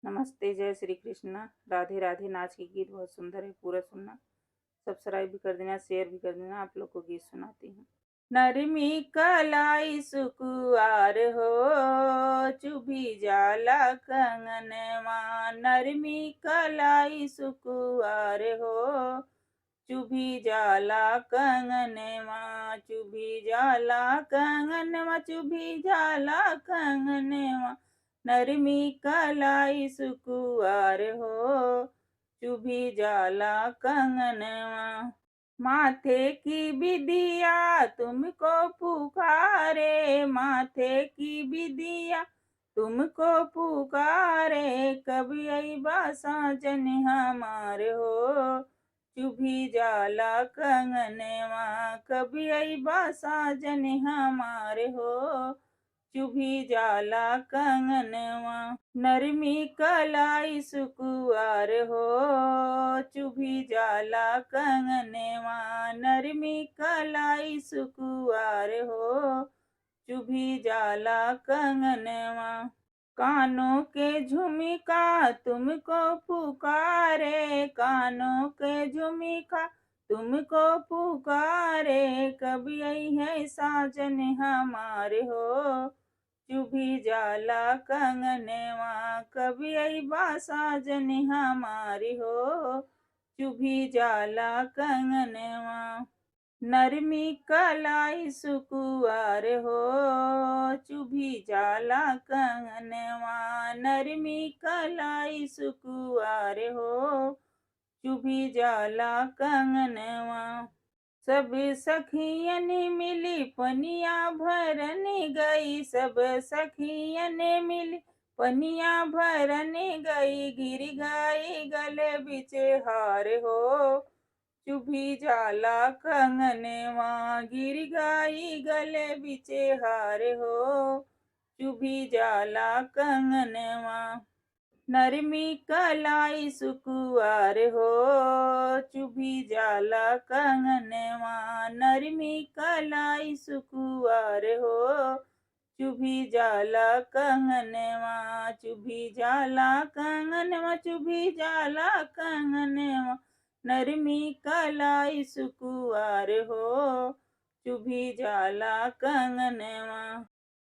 नमस्ते, जय श्री कृष्णा। राधे राधे। नाच के गीत बहुत सुंदर है, पूरा सुनना। सब्सक्राइब भी कर देना, शेयर भी कर देना। आप लोग को गीत सुनाती हूँ। नरमी कलाई सुकुआर हो, चुभी जाला कंगनवा। नरमी कलाई सुकुआर हो, चुभी जाला कंगनवा। चुभी जाला कंगनवा, चुभी जाला कंगनवा। नरमी कलाई सुकुआर हो, चुभी जाला कंगनवा। माथे की बिदिया तुमको पुकारे, माथे की बिदिया तुमको पुकारे। कभी अइबा साजन हमार हो, चुभी जाला कंगनवा। कभी अइबा साजन हमार हो, चुभी जाला कंगनवा। नरमी कलाई सुकुआर हो, चुभी जाला कंगनवा। नरमी कलाई सुकुआर हो, चुभी जाला कंगनवा। कानों के झुमका तुमको पुकारे, कानों के झुमका तुमको पुकारे। कभी आई है साजन हमारे हो, चुभी जाला कंगनवा। कभी अइबा साजन हमारी हो, चुभी जाला कंगनवा। नरमी कलाई सुकुआर हो, चुभी जाला कंगनवा। नरमी कलाई सुकुआर हो, चुभी जाला कंगनवा। सब सखियन मिली पनिया भरन गई, सब सखियन मिली पनिया भरन गई। गिर गई गले बिच हार हो, चुभी जाला कंगनवा। गिर गई गले बिच हार हो, चुभी जाला कंगनवा। नरमी कलाई सुकुआर हो, चुभी जाला कंगनवा। नरमी कलाई सुकुआर हो, चुभी जाला कंगनवा। चुभी जाला कंगनवा, चुभी जाला कंगनवा। नरमी कलाई सुकुआर हो, चुभी जाला कंगनवा।